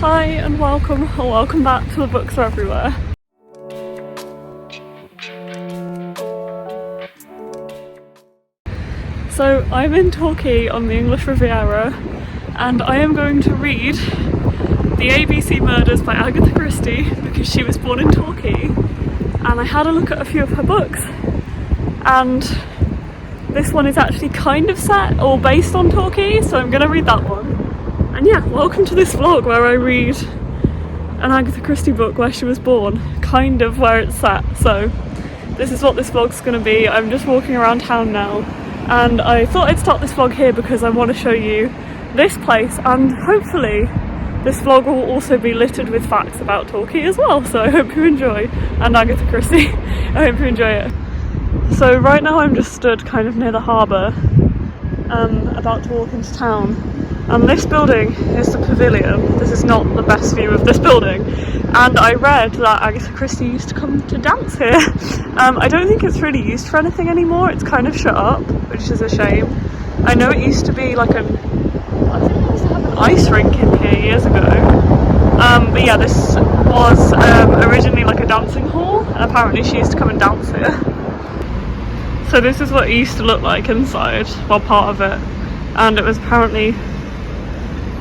Hi and welcome, or welcome back to The Books Are Everywhere. So I'm in Torquay on the English Riviera and I am going to read The ABC Murders by Agatha Christie because she was born in Torquay, and I had a look at a few of her books and this one is actually kind of set or based on Torquay, so I'm going to read that one. And yeah, welcome to this vlog where I read an Agatha Christie book where she was born, kind of where it's set. So this is what this vlog's going to be. I'm just walking around town now and I thought I'd start this vlog here because I want to show you this place, and hopefully this vlog will also be littered with facts about Torquay as well, so I hope you enjoy, and Agatha Christie. I hope you enjoy it. So right now I'm just stood kind of near the harbour, about to walk into town, and this building is the Pavilion. This is not the best view of this building, and I read that Agatha Christie used to come to dance here. I don't think it's really used for anything anymore, it's kind of shut up, which is a shame. I know it used to be like I think it used to have an ice rink in here years ago, but yeah, this was originally like a dancing hall, and apparently she used to come and dance here. So this is what it used to look like inside, well, part of it, and it was apparently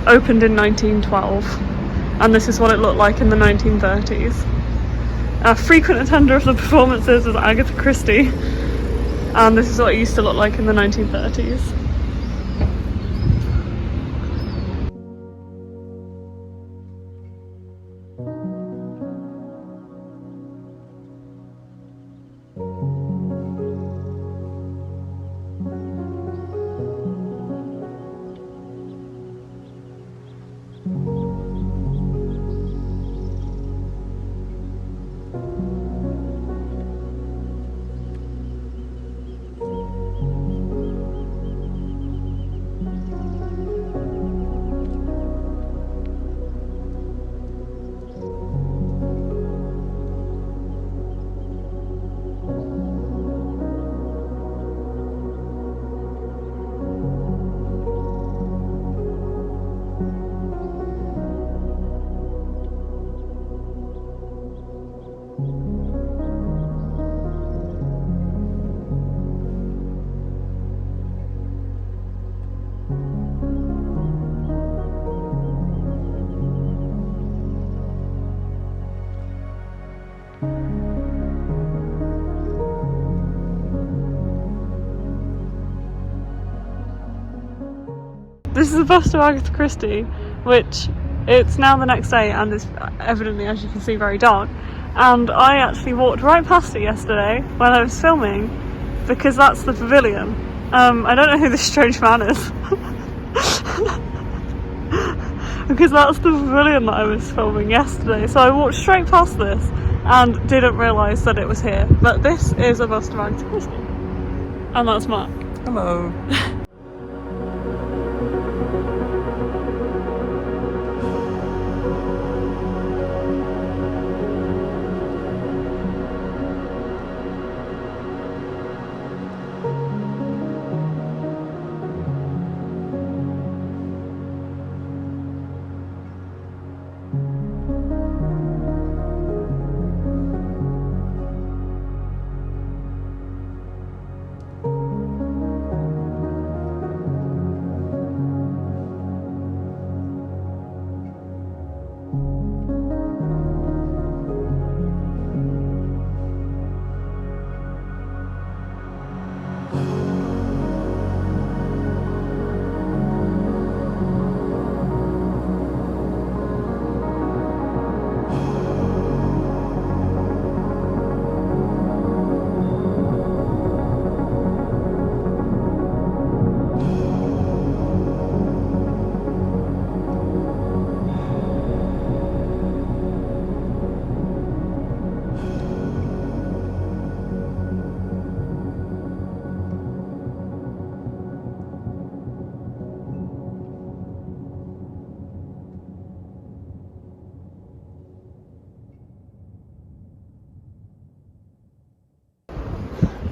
opened in 1912, and this is what it looked like in the 1930s. A frequent attender of the performances was Agatha Christie, and this is what it used to look like in the 1930s. This is a bust of Agatha Christie, which it's now the next day and it's evidently, as you can see, very dark. And I actually walked right past it yesterday when I was filming because that's the Pavilion. I don't know who this strange man is because that's the Pavilion that I was filming yesterday. So I walked straight past this and didn't realise that it was here. But this is a bust of Agatha Christie. And that's Mark. Hello.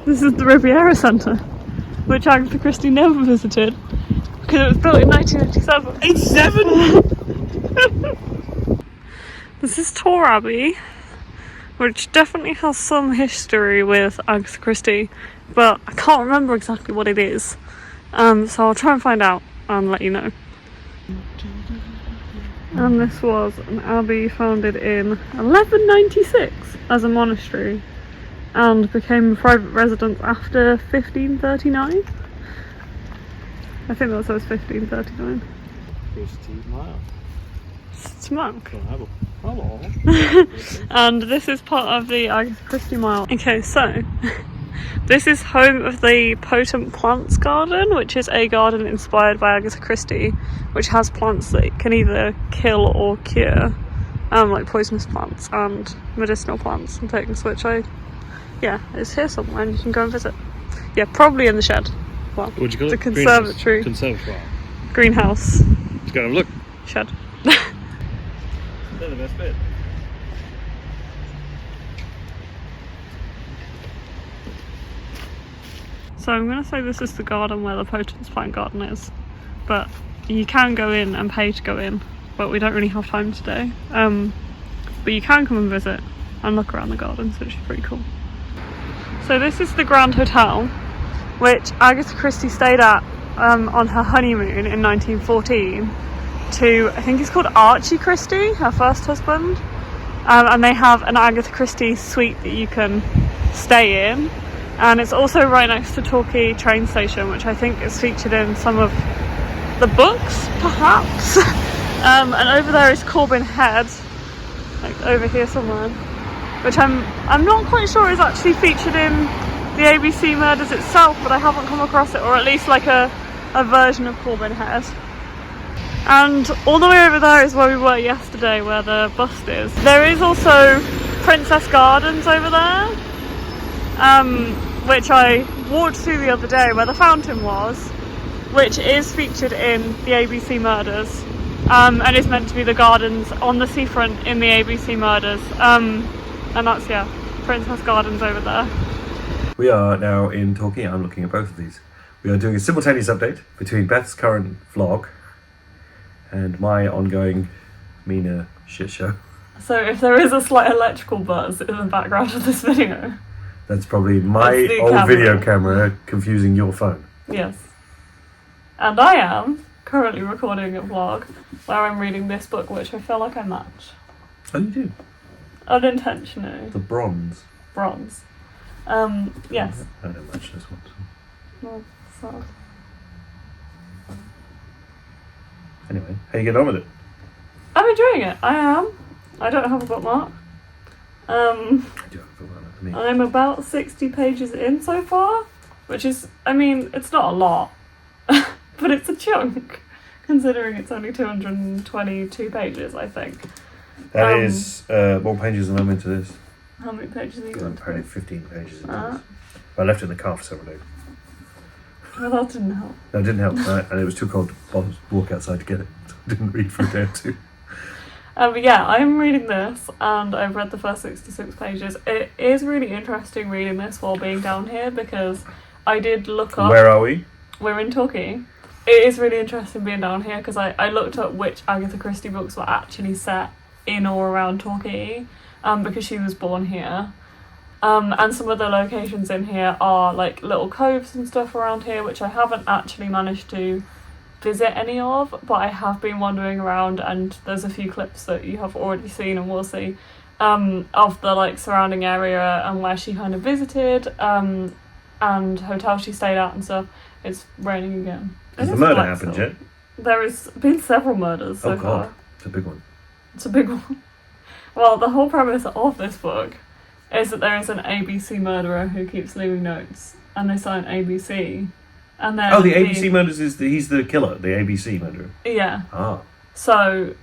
This is the Riviera Centre, which Agatha Christie never visited because it was built in 1987. 87? This is Tor Abbey, which definitely has some history with Agatha Christie, but I can't remember exactly what it is. So I'll try and find out and let you know. And this was an abbey founded in 1196 as a monastery and became a private residence after 1539. I think that says 1539. Christie Mile. Hello. And this is part of the Agatha Christie Mile. Okay, so this is home of the Potent Plants Garden, which is a garden inspired by Agatha Christie, which has plants that can either kill or cure, like poisonous plants and medicinal plants and things, which it's here somewhere and you can go and visit. Yeah, probably in the shed. Well, what'd you call the it? conservatory. Conservatory. Greenhouse. Let's go and have a look. Shed. They're the best bit. So I'm going to say this is the garden where the Potent Plant Garden is, but you can go in and pay to go in, but we don't really have time today. But you can come and visit and look around the gardens, which is pretty cool. So this is the Grand Hotel, which Agatha Christie stayed at on her honeymoon in 1914 to, I think it's called Archie Christie, her first husband, and they have an Agatha Christie suite that you can stay in, and it's also right next to Torquay train station, which I think is featured in some of the books, perhaps. And over there is Corbin Head, like over here somewhere, which I'm not quite sure is actually featured in the ABC Murders itself, but I haven't come across it, or at least like a version of Corbin Head. And all the way over there is where we were yesterday, where the bust is. There is also Princess Gardens over there, which I walked through the other day, where the fountain was, which is featured in the ABC Murders, and is meant to be the gardens on the seafront in the ABC Murders. And that's, Princess Gardens over there. We are now in Torquay. I'm looking at both of these. We are doing a simultaneous update between Beth's current vlog and my ongoing Mina shit show. So if there is a slight electrical buzz in the background of this video, that's probably my old video camera confusing your phone. Yes. And I am currently recording a vlog where I'm reading this book, which I feel like I match. Oh, you do? Unintentionally. The bronze. Bronze. Yes. I don't match this one. Well, sad. Anyway, how you get on with it? I'm enjoying it. I am. I don't have a bookmark. I do have a bookmark. I'm about 60 pages in so far, which is, it's not a lot, but it's a chunk, considering it's only 222 pages, I think. That is more pages than I'm into this. How many pages are you I'm into? apparently 15 pages into this. I left it in the car for several days. Well, that didn't help. No, it didn't help, and it was too cold to walk outside to get it. So I didn't read for a day or two. But yeah, I'm reading this, and I've read the first 66 pages. It is really interesting reading this while being down here, because I did look up... Where are we? We're in Torquay. It is really interesting being down here, because I looked up which Agatha Christie books were actually set in or around Torquay, because she was born here. And some of the locations in here are like little coves and stuff around here, which I haven't actually managed to visit any of, but I have been wandering around, and there's a few clips that you have already seen and will see of the like surrounding area and where she kind of visited, and hotel she stayed at and stuff. It's raining again. Has the murder happened yet? There has been several murders so far. God, it's a big one. It's a big one. Well, the whole premise of this book is that there is an ABC murderer who keeps leaving notes, and they sign ABC. And then the ABC murders he's the killer, the ABC murderer. Yeah. Ah. So,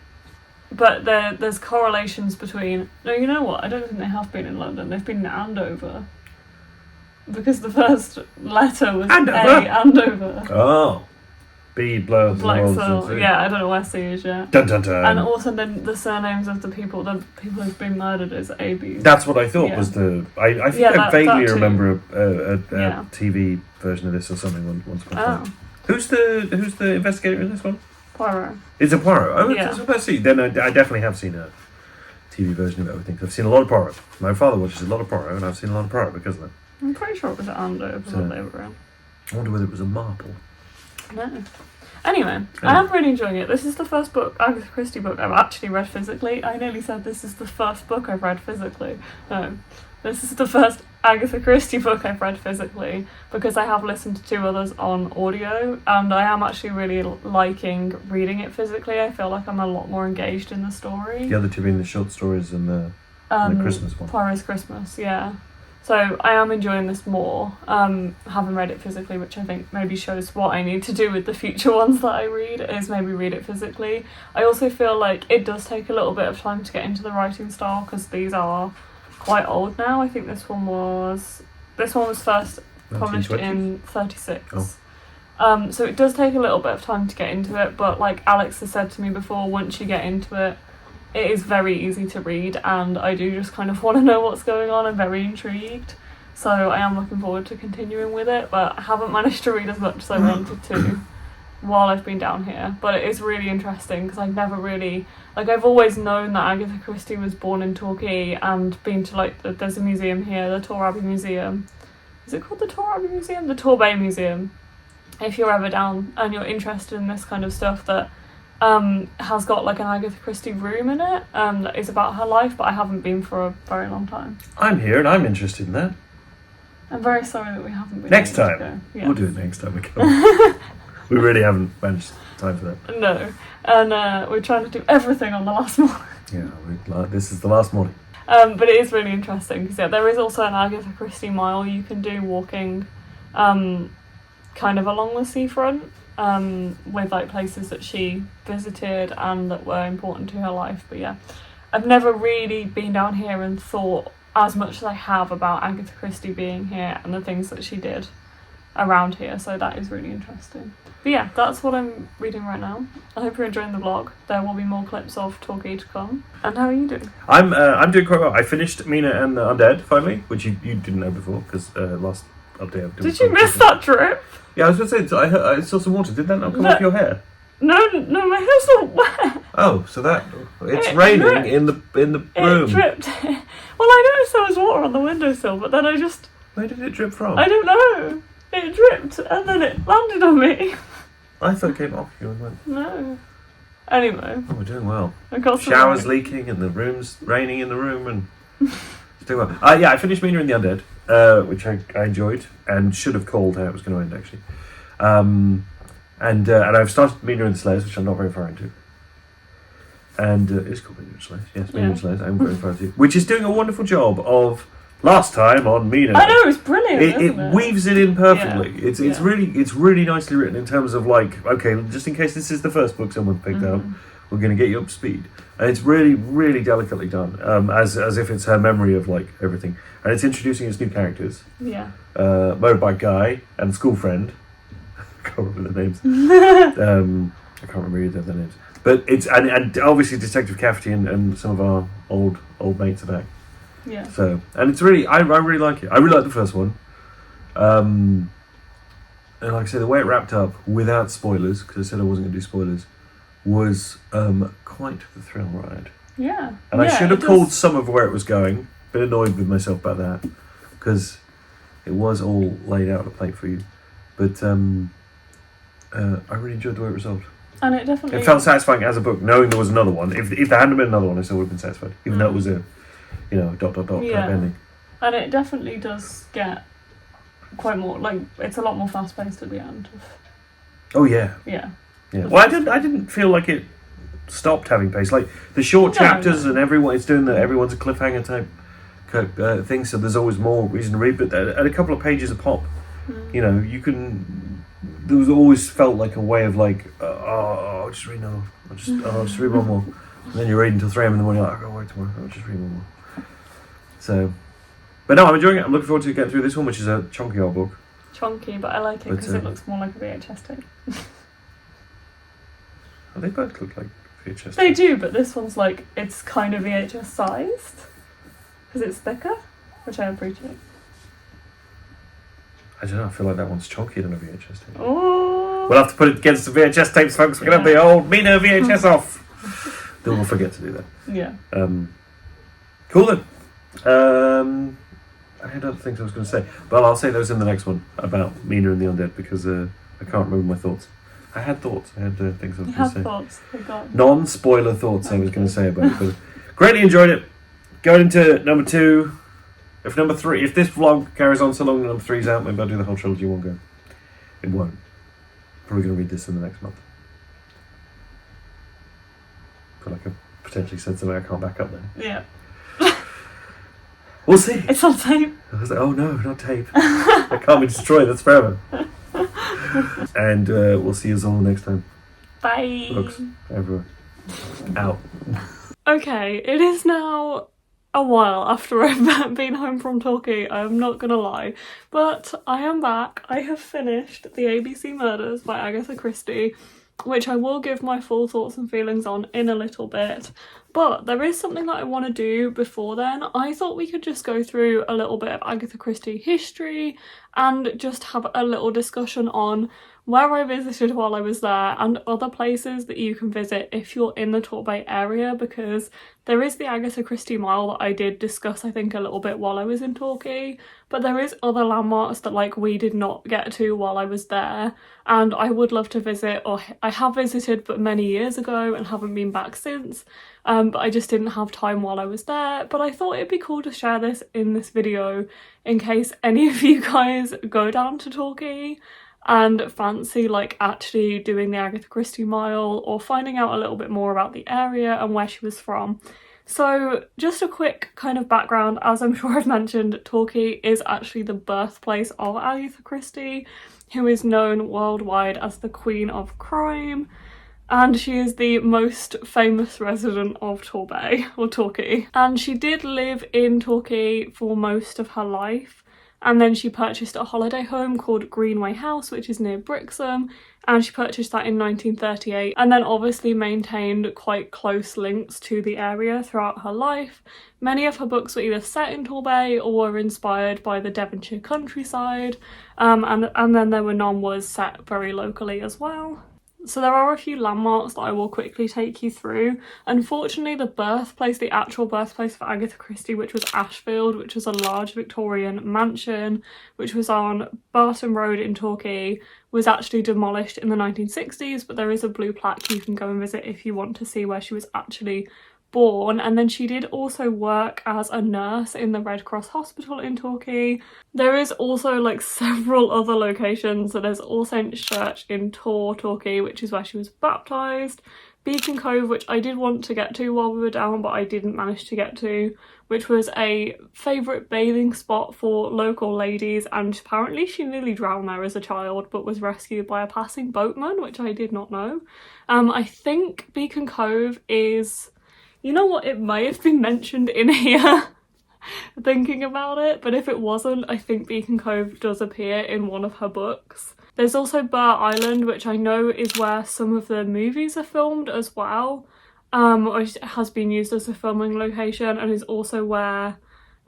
but there's correlations between... No, you know what? I don't think they have been in London. They've been in Andover. Because the first letter was Andover. A, Andover. Oh. B, blows, Blacksoil. Yeah, I don't know where C is yet. Dun dun dun. And also then the surnames of the people who've been murdered is AB. That's what I thought was the... I think I vaguely remember a TV version of this or something once upon a time. Who's the investigator in this one? Poirot. It's a Poirot. Oh, yeah. that's what I see. Then I definitely have seen a TV version of everything. I've seen a lot of Poirot. My father watches a lot of Poirot, and I've seen a lot of Poirot because of that. I'm pretty sure it was at Andover when they were around. I wonder whether it was a marple. No. Anyway, I am really enjoying it. This is the first book, Agatha Christie book, I've actually read physically. I nearly said this is the first book I've read physically. No. This is the first Agatha Christie book I've read physically, because I have listened to 2 others on audio, and I am actually really liking reading it physically. I feel like I'm a lot more engaged in the story. The other 2 being the short stories and the Christmas one. Poirot's Christmas, yeah. So I am enjoying this more, having read it physically, which I think maybe shows what I need to do with the future ones that I read, is maybe read it physically. I also feel like it does take a little bit of time to get into the writing style, because these are quite old now. I think this one was first published 1920s? in 36. So it does take a little bit of time to get into it, but like Alex has said to me before, once you get into it, it is very easy to read, and I do just kind of want to know what's going on. I'm very intrigued, so I am looking forward to continuing with it, but I haven't managed to read as much as I wanted to while I've been down here. But it is really interesting, because I've never really, like, I've always known that Agatha Christie was born in Torquay and been to, like, there's a museum here, the Torquay Museum. Is it called the Torquay Museum? The Torquay Museum. If you're ever down and you're interested in this kind of stuff, that has got like an Agatha Christie room in it that is about her life, but I haven't been for a very long time. I'm here and I'm interested in that. I'm very sorry that we haven't been. Next time. Yeah. We'll do it next time we come. We really haven't managed time for that. No. And we're trying to do everything on the last morning. Yeah, this is the last morning. But it is really interesting, because there is also an Agatha Christie mile you can do walking kind of along the seafront, with like places that she visited and that were important to her life. But yeah, I've never really been down here and thought as much as I have about Agatha Christie being here and the things that she did around here, so that is really interesting. But yeah, that's what I'm reading right now. I hope you're enjoying the vlog. There will be more clips of Torquay to come. And how are you doing? I'm doing quite well. I finished Mina and the Undead finally, which you didn't know before, because last update I've done. Did you miss that drip? Yeah, I was going to say, so I saw some water. Did that not come off your hair? No, my hair's not wet. Oh, so it's raining dripped. in the room. It dripped. Well, I noticed there was water on the windowsill, but then Where did it drip from? I don't know. It dripped and then it landed on me. I thought it came off you and went. No. Anyway. Oh, we're doing well. I got some Showers rain. leaking and the room's raining in the room and it's doing well. Yeah, I finished Mina and the Undead, which I enjoyed and should have called how it was going to end actually. And I've started Mina and the Slayers, which I'm not very far into. And it's called Mina and the Slayers. Yes, Mina and the Slayers. I'm very far into. Which is doing a wonderful job of last time on Mina. I know, it's brilliant. It weaves it in perfectly. Yeah. It's really nicely written in terms of like, okay, just in case this is the first book someone picked up, we're going to get you up to speed. And it's really, really delicately done, as if it's her memory of like everything. And it's introducing its new characters. Yeah. Motorbike guy and school friend. I can't remember the names. I can't remember either of their names. But it's and obviously Detective Cafferty and some of our old mates are back. Yeah. So, and it's really, I really like it. I really like the first one. And like I said, the way it wrapped up without spoilers, because I said I wasn't going to do spoilers, was quite the thrill ride. Yeah. And I should have called some of where it was going. Been annoyed with myself about that, because it was all laid out on a plate for you. But I really enjoyed the way it resolved. And it definitely... It felt satisfying as a book, knowing there was another one. If there hadn't been another one, I still would have been satisfied, even though it was a, dot type ending. And it definitely does get quite more, like, it's a lot more fast-paced at the end. Oh, yeah. Yeah. Yeah. Well, I didn't feel like it stopped having pace. Like, the short chapters and everyone's a cliffhanger type thing, so there's always more reason to read, but at a couple of pages a pop, you can... There was always felt like a way of like, I'll just read now. I'll just read one more. And then you're reading until 3 a.m. in the morning, like, I'll go wait tomorrow. I'll just read one more. So, but no, I'm enjoying it. I'm looking forward to getting through this one, which is a chunky old book. Chunky, but I like it because it looks more like a VHS tape. They both look like VHS. They do, but this one's like, it's kind of VHS sized because it's thicker, which I appreciate. I don't know, I feel like that one's chunkier than a VHS tape. Oh. We'll have to put it against the VHS tapes, folks. We're going to have the old Mina VHS off. Then we'll forget to do that. Yeah. Cool then. I had other things I was going to say, but I'll say those in the next one about Mina and the Undead because I can't remember my thoughts. I had thoughts. I had things I was going to say. Thoughts. Oh God. Non-spoiler thoughts I was going to say about it. But greatly enjoyed it. Going into number 2. If number 3, if this vlog carries on so long and number 3's out, maybe I'll do the whole trilogy in one go. It won't. Probably going to read this in the next month. I feel like I've potentially said something I can't back up then. Yeah. We'll see. It's on tape. I was like, oh no, not tape. That can't be destroyed, that's forever. And we'll see you all next time. Bye. Books everywhere. Out. Okay, it is now a while after I've been home from Torquay, I'm not gonna lie. But I am back. I have finished The ABC Murders by Agatha Christie, which I will give my full thoughts and feelings on in a little bit. But there is something that I want to do before then. I thought we could just go through a little bit of Agatha Christie history and just have a little discussion on where I visited while I was there and other places that you can visit if you're in the Torquay area, because there is the Agatha Christie Mile that I did discuss I think a little bit while I was in Torquay, but there is other landmarks that like we did not get to while I was there and I would love to visit, or I have visited but many years ago and haven't been back since. But I just didn't have time while I was there. But I thought it'd be cool to share this in this video in case any of you guys go down to Torquay and fancy like actually doing the Agatha Christie Mile or finding out a little bit more about the area and where she was from. So just a quick kind of background, as I'm sure I've mentioned, Torquay is actually the birthplace of Agatha Christie, who is known worldwide as the Queen of Crime. And she is the most famous resident of Torquay, or Torquay. And she did live in Torquay for most of her life. And then she purchased a holiday home called Greenway House, which is near Brixham. And she purchased that in 1938. And then obviously maintained quite close links to the area throughout her life. Many of her books were either set in Torquay or were inspired by the Devonshire countryside. And then there were none was set very locally as well. So there are a few landmarks that I will quickly take you through. Unfortunately, the actual birthplace for Agatha Christie, which was Ashfield, which was a large Victorian mansion, which was on Barton Road in Torquay, was actually demolished in the 1960s, but there is a blue plaque you can go and visit if you want to see where she was actually born. And then she did also work as a nurse in the Red Cross Hospital in Torquay. There is also like several other locations. So there's All Saints Church in Torquay, which is where she was baptised. Beacon Cove, which I did want to get to while we were down, but I didn't manage to get to, which was a favourite bathing spot for local ladies, and apparently she nearly drowned there as a child but was rescued by a passing boatman, which I did not know. I think Beacon Cove is... You know what, it may have been mentioned in here thinking about it, but if it wasn't, I think Beacon Cove does appear in one of her books. There's also Burr Island, which I know is where some of the movies are filmed as well, or it has been used as a filming location, and is also where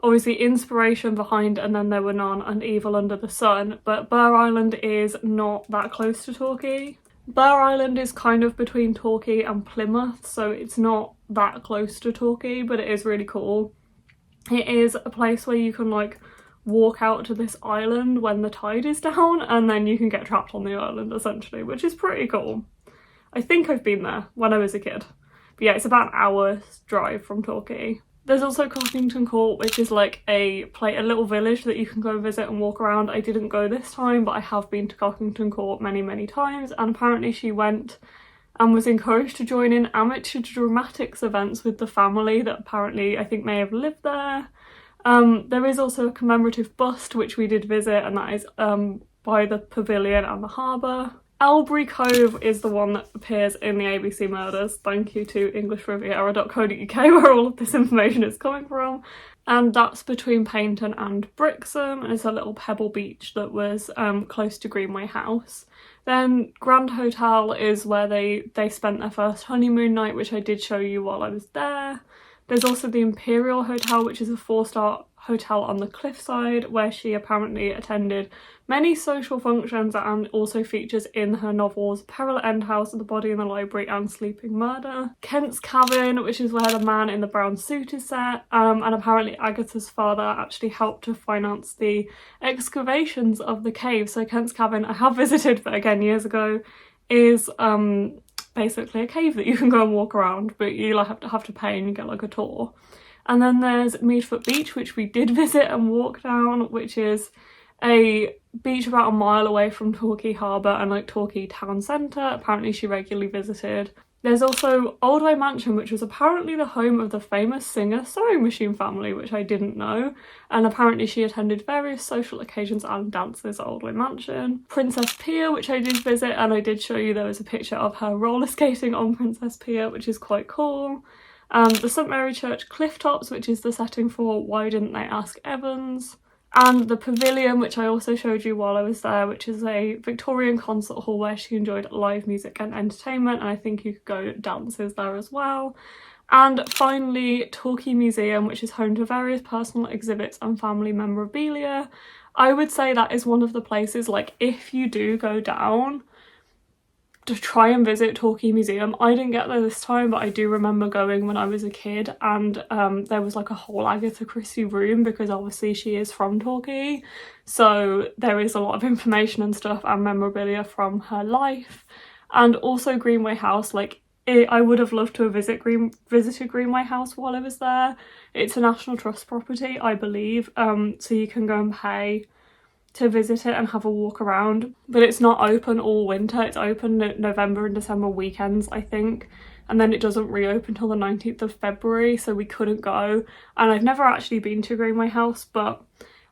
obviously inspiration behind And Then There Were None and Evil Under the Sun, but Burr Island is not that close to Torquay. Burr Island is kind of between Torquay and Plymouth, so it's not that close to Torquay, but it is really cool. It is a place where you can like walk out to this island when the tide is down, and then you can get trapped on the island essentially, which is pretty cool. I think I've been there when I was a kid. But yeah, it's about an hour's drive from Torquay. There's also Cockington Court, which is like a little village that you can go visit and walk around. I didn't go this time, but I have been to Cockington Court many, many times, and apparently she went and was encouraged to join in amateur dramatics events with the family that apparently I think may have lived there. There is also a commemorative bust which we did visit, and that is by the pavilion and the harbour. Albury Cove is the one that appears in the ABC Murders. Thank you to englishriviera.co.uk where all of this information is coming from. And that's between Paignton and Brixham, and it's a little pebble beach that was close to Greenway House. Then Grand Hotel is where they spent their first honeymoon night, which I did show you while I was there. There's also the Imperial Hotel, which is a 4-star hotel on the cliffside where she apparently attended many social functions and also features in her novels Peril at End House, The Body in the Library and Sleeping Murder. Kent's Cabin, which is where the man in the brown suit is set, and apparently Agatha's father actually helped to finance the excavations of the cave. So Kent's Cabin I have visited, but again years ago, is basically a cave that you can go and walk around, but you like have to pay and you get like a tour. And then there's Meadfoot Beach, which we did visit and walk down, which is a beach about a mile away from Torquay Harbour and like Torquay town centre. Apparently she regularly visited. There's also Oldway Mansion, which was apparently the home of the famous singer Sewing Machine family, which I didn't know. And apparently she attended various social occasions and dances at Oldway Mansion. Princess Pier, which I did visit, and I did show you there was a picture of her roller skating on Princess Pier, which is quite cool. The St Mary Church Cliff Tops, which is the setting for Why Didn't They Ask Evans? And the Pavilion, which I also showed you while I was there, which is a Victorian concert hall where she enjoyed live music and entertainment, and I think you could go dances there as well. And finally, Torquay Museum, which is home to various personal exhibits and family memorabilia. I would say that is one of the places, like, if you do go down, to try and visit Torquay Museum. I didn't get there this time, but I do remember going when I was a kid, and there was like a whole Agatha Christie room because obviously she is from Torquay, so there is a lot of information and stuff and memorabilia from her life. And also Greenway House, like I would have loved to have visited Greenway House while I was there. It's a National Trust property, I believe, so you can go and pay to visit it and have a walk around, but it's not open all winter. It's open November and December weekends, I think, and then it doesn't reopen till the 19th of February, so we couldn't go. And I've never actually been to Greenway House, but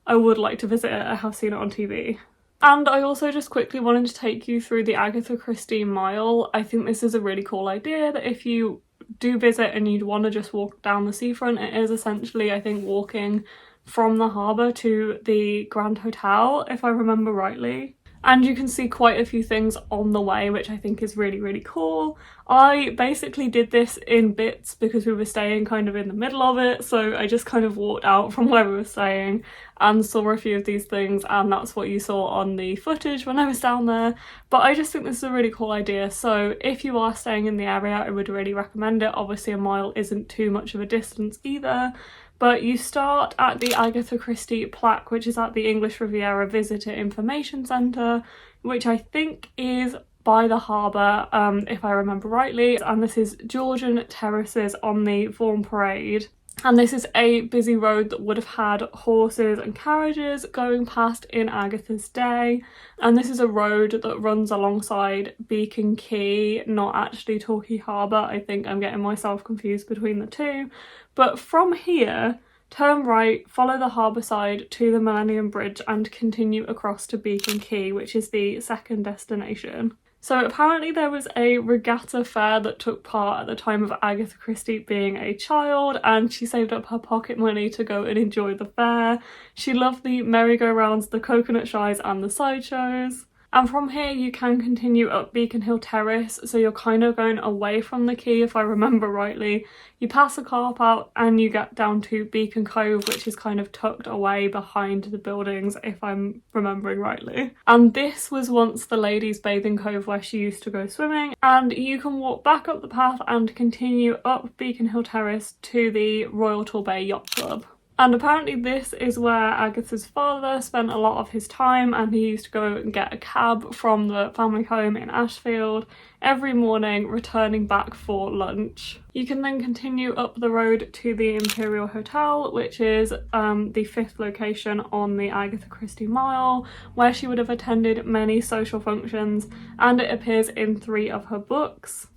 I would like to visit it. I have seen it on TV. And I also just quickly wanted to take you through the Agatha Christie Mile. I think this is a really cool idea, that if you do visit and you'd want to just walk down the seafront, it is essentially, I think, walking from the harbour to the Grand Hotel, if I remember rightly. And you can see quite a few things on the way, which I think is really, really cool. I basically did this in bits because we were staying kind of in the middle of it, so I just kind of walked out from where we were staying and saw a few of these things, and that's what you saw on the footage when I was down there. But I just think this is a really cool idea, so if you are staying in the area, I would really recommend it. Obviously a mile isn't too much of a distance either. But you start at the Agatha Christie plaque, which is at the English Riviera Visitor Information Centre, which I think is by the harbour, if I remember rightly. And this is Georgian Terraces on the Vaughan Parade. And this is a busy road that would have had horses and carriages going past in Agatha's day. And this is a road that runs alongside Beacon Quay, not actually Torquay Harbour. I think I'm getting myself confused between the two. But from here, turn right, follow the harbour side to the Millennium Bridge and continue across to Beacon Quay, which is the second destination. So apparently there was a regatta fair that took part at the time of Agatha Christie being a child, and she saved up her pocket money to go and enjoy the fair. She loved the merry-go-rounds, the coconut shies and the sideshows. And from here you can continue up Beacon Hill Terrace, so you're kind of going away from the quay if I remember rightly. You pass a car park and you get down to Beacon Cove, which is kind of tucked away behind the buildings if I'm remembering rightly. And this was once the ladies' bathing cove where she used to go swimming, and you can walk back up the path and continue up Beacon Hill Terrace to the Royal Torquay Yacht Club. And apparently this is where Agatha's father spent a lot of his time, and he used to go and get a cab from the family home in Ashfield every morning, returning back for lunch. You can then continue up the road to the Imperial Hotel, which is the 5th location on the Agatha Christie Mile, where she would have attended many social functions, and it appears in 3 of her books,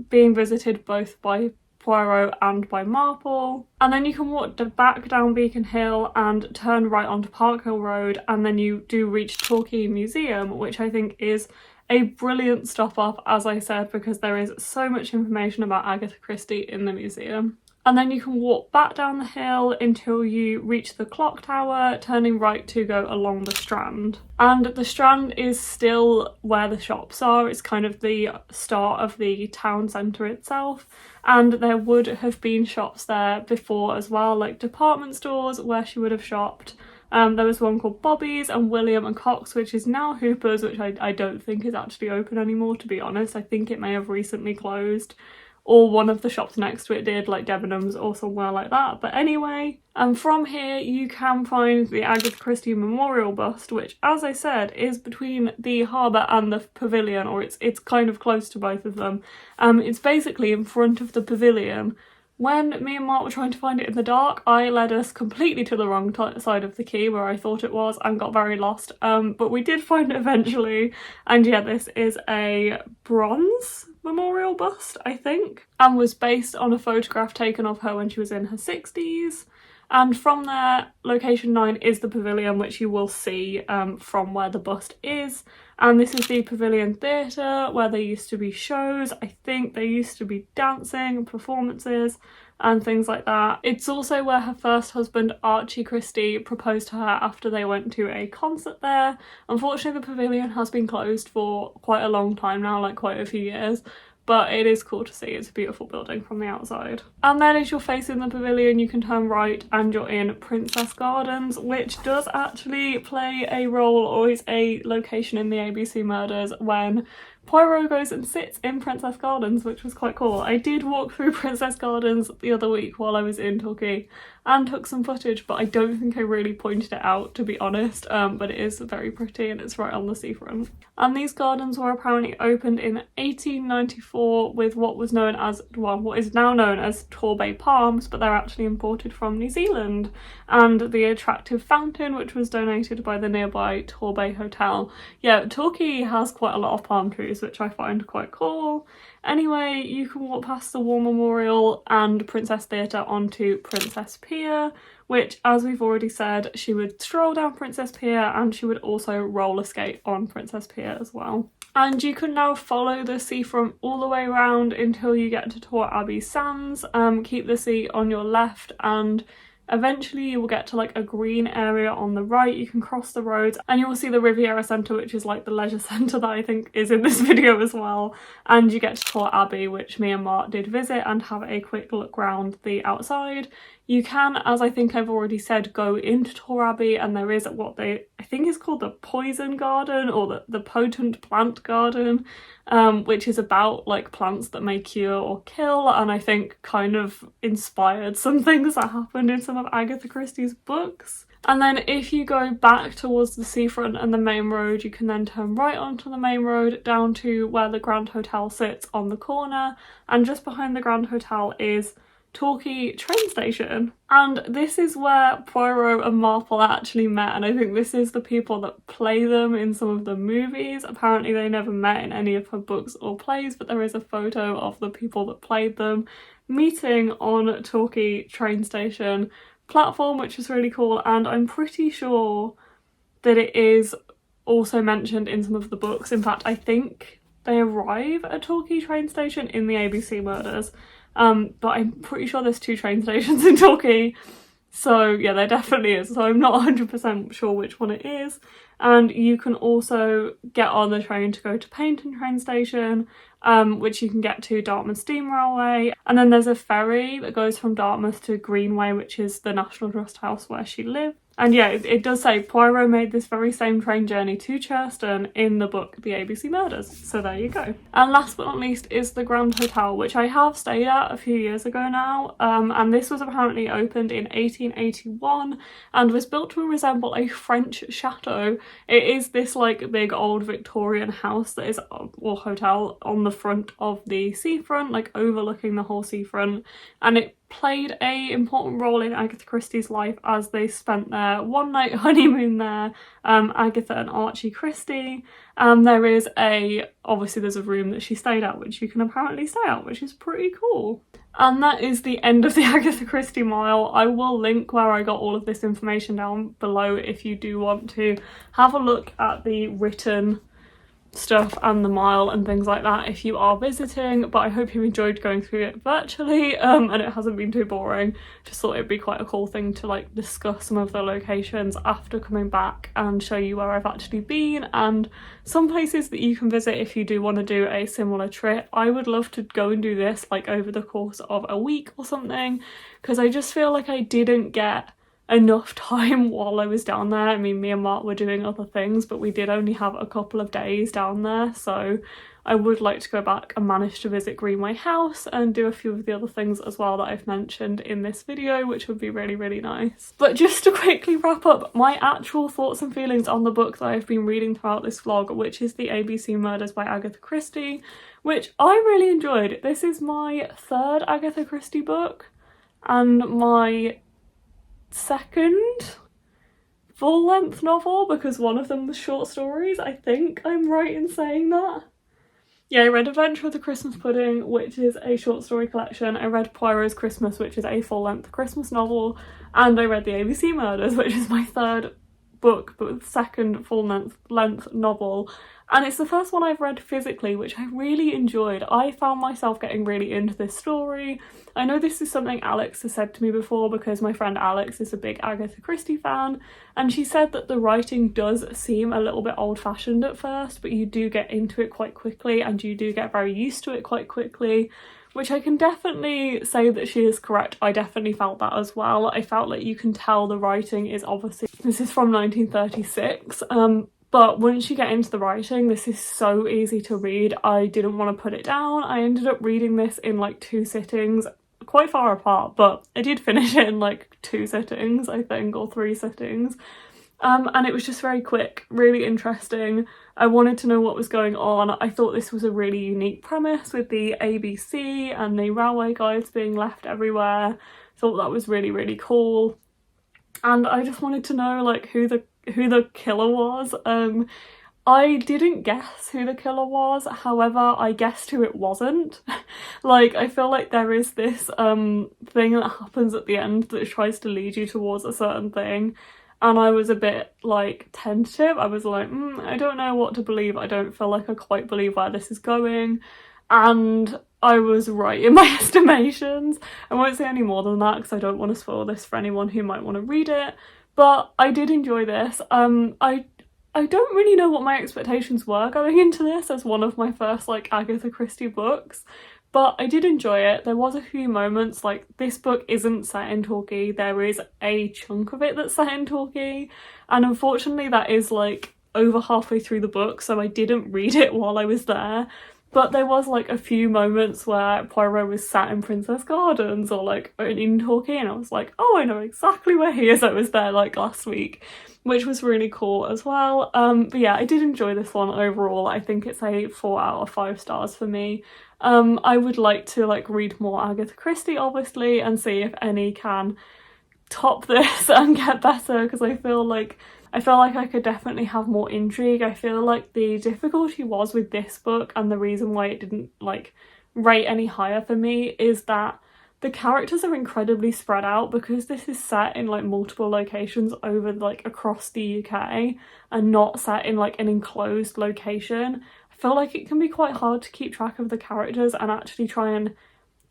being visited both by Poirot and by Marple. And then you can walk back down Beacon Hill and turn right onto Park Hill Road, and then you do reach Torquay Museum, which I think is a brilliant stop off, as I said, because there is so much information about Agatha Christie in the museum. And then you can walk back down the hill until you reach the clock tower, turning right to go along the Strand. And the Strand is still where the shops are. It's kind of the start of the town centre itself. And there would have been shops there before as well, like department stores where she would have shopped. There was one called Bobby's and William and Cox, which is now Hooper's, which I don't think is actually open anymore, to be honest. I think it may have recently closed. Or one of the shops next to it did, like Debenhams or somewhere like that. But anyway, from here you can find the Agatha Christie Memorial Bust, which, as I said, is between the harbour and the pavilion, or it's kind of close to both of them. It's basically in front of the pavilion. When me and Mark were trying to find it in the dark, I led us completely to the wrong side of the quay where I thought it was and got very lost. But we did find it eventually. And yeah, this is a bronze memorial bust, I think, and was based on a photograph taken of her when she was in her 60s. And from there, location 9 is the pavilion, which you will see from where the bust is. And this is the Pavilion Theatre, where there used to be shows. I think there used to be dancing and performances and things like that. It's also where her first husband, Archie Christie, proposed to her after they went to a concert there. Unfortunately, the pavilion has been closed for quite a long time now, like quite a few years. But it is cool to see. It's a beautiful building from the outside. And then as you're facing the pavilion, you can turn right and you're in Princess Gardens, which does actually play a role, or is a location in the ABC Murders, when Poirot goes and sits in Princess Gardens, which was quite cool. I did walk through Princess Gardens the other week while I was in Torquay and took some footage, but I don't think I really pointed it out, to be honest. But it is very pretty and it's right on the seafront. And these gardens were apparently opened in 1894 with what was known as, well, what is now known as Torquay palms, but they're actually imported from New Zealand. And the attractive fountain, which was donated by the nearby Torquay Hotel. Yeah, Torquay has quite a lot of palm trees, which I find quite cool. Anyway, you can walk past the War Memorial and Princess Theatre onto Princess Pier, which, as we've already said, she would stroll down Princess Pier and she would also roller skate on Princess Pier as well. And you can now follow the seafront all the way around until you get to Tor Abbey Sands. Keep the sea on your left and eventually you will get to like a green area on the right. You can cross the roads and you will see the Riviera Centre, which is like the leisure centre that I think is in this video as well. And you get to Tor Abbey, which me and Mark did visit and have a quick look round the outside. You can, as I think I've already said, go into Tor Abbey, and there is what I think is called the Poison Garden, or the Potent Plant Garden, which is about like plants that may cure or kill, and I think kind of inspired some things that happened in some of Agatha Christie's books. And then if you go back towards the seafront and the main road, you can then turn right onto the main road down to where the Grand Hotel sits on the corner, and just behind the Grand Hotel is Torquay train station. And this is where Poirot and Marple actually met, and I think this is the people that play them in some of the movies. Apparently they never met in any of her books or plays, but there is a photo of the people that played them meeting on Torquay train station platform, which is really cool. And I'm pretty sure that it is also mentioned in some of the books. In fact, I think they arrive at Torquay train station in the ABC Murders. But I'm pretty sure there's 2 train stations in Torquay, so yeah, there definitely is, so I'm not 100% sure which one it is. And you can also get on the train to go to Paignton train station, which you can get to Dartmouth Steam Railway, and then there's a ferry that goes from Dartmouth to Greenway, which is the National Trust house where she lived. And yeah, it does say Poirot made this very same train journey to Churston in the book The ABC Murders, so there you go. And last but not least is the Grand Hotel, which I have stayed at a few years ago now, and this was apparently opened in 1881 and was built to resemble a French chateau. It is this like big old Victorian house that is, or hotel, on the front of the seafront, like overlooking the whole seafront, and it played a important role in Agatha Christie's life as they spent their one-night honeymoon there, Agatha and Archie Christie. Obviously there's a room that she stayed at, which you can apparently stay at, which is pretty cool. And that is the end of the Agatha Christie Mile. I will link where I got all of this information down below if you do want to have a look at the written stuff and the mile and things like that if you are visiting, but I hope you enjoyed going through it virtually, and it hasn't been too boring. Just thought it'd be quite a cool thing to like discuss some of the locations after coming back and show you where I've actually been and some places that you can visit if you do want to do a similar trip. I would love to go and do this like over the course of a week or something, because I just feel like I didn't get enough time while I was down there. I mean, me and Mark were doing other things, but we did only have a couple of days down there, so I would like to go back and manage to visit Greenway House and do a few of the other things as well that I've mentioned in this video, which would be really, really nice. But just to quickly wrap up my actual thoughts and feelings on the book that I've been reading throughout this vlog, which is The ABC Murders by Agatha Christie, which I really enjoyed. This is my third Agatha Christie book and my second full-length novel, because one of them was short stories. I think I'm right in saying that. Yeah, I read Adventure of the Christmas Pudding, which is a short story collection. I read Poirot's Christmas, which is a full-length Christmas novel, and I read The ABC Murders, which is my third book but second full-length novel. And it's the first one I've read physically, which I really enjoyed. I found myself getting really into this story. I know this is something Alex has said to me before, because my friend Alex is a big Agatha Christie fan, and she said that the writing does seem a little bit old-fashioned at first, but you do get into it quite quickly and you do get very used to it quite quickly, which I can definitely say that she is correct. I definitely felt that as well. I felt like you can tell the writing is obviously, this is from 1936, but once you get into the writing, this is so easy to read. I didn't want to put it down. I ended up reading this in like 2 sittings, quite far apart, but I did finish it in like 2 sittings, I think, or 3 sittings. And it was just very quick, really interesting. I wanted to know what was going on. I thought this was a really unique premise with the ABC and the railway guides being left everywhere. Thought that was really, really cool. And I just wanted to know like who the killer was. I didn't guess who the killer was, however I guessed who it wasn't. Like, I feel like there is this thing that happens at the end that tries to lead you towards a certain thing, and I was a bit like tentative. I was like, I don't know what to believe. I don't feel like I quite believe where this is going, and I was right in my estimations. I won't say any more than that because I don't want to spoil this for anyone who might want to read it. But I did enjoy this. I don't really know what my expectations were going into this as one of my first like Agatha Christie books, but I did enjoy it. There was a few moments, like this book isn't set in Torquay, there is a chunk of it that's set in Torquay, and unfortunately that is like over halfway through the book, so I didn't read it while I was there. But there was like a few moments where Poirot was sat in Princess Gardens or like in Torquay, and I was like, oh, I know exactly where he is. I was there like last week, which was really cool as well. But yeah, I did enjoy this one overall. I think it's a 4 out of 5 stars for me. I would like to like read more Agatha Christie obviously and see if any can top this and get better, because I feel like I could definitely have more intrigue. I feel like the difficulty was with this book, and the reason why it didn't like rate any higher for me is that the characters are incredibly spread out, because this is set in like multiple locations over like across the UK and not set in like an enclosed location. I feel like it can be quite hard to keep track of the characters and actually try and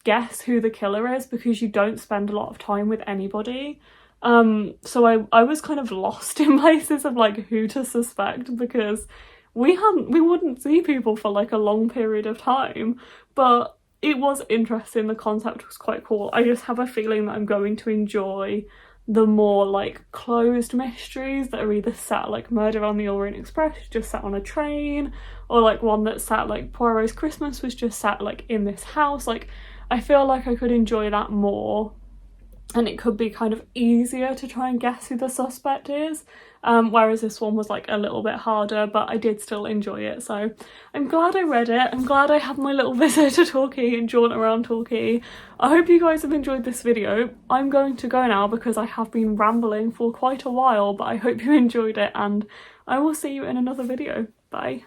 guess who the killer is, because you don't spend a lot of time with anybody. So I was kind of lost in places of like who to suspect, because we wouldn't see people for like a long period of time, but it was interesting. The concept was quite cool. I just have a feeling that I'm going to enjoy the more like closed mysteries that are either set like Murder on the Orient Express, just set on a train, or like one that's set like Poirot's Christmas was just set like in this house. Like, I feel like I could enjoy that more, and it could be kind of easier to try and guess who the suspect is, whereas this one was like a little bit harder, but I did still enjoy it. So I'm glad I read it. I'm glad I had my little visit to Torquay and jaunt around Torquay. I hope you guys have enjoyed this video. I'm going to go now because I have been rambling for quite a while, but I hope you enjoyed it, and I will see you in another video. Bye.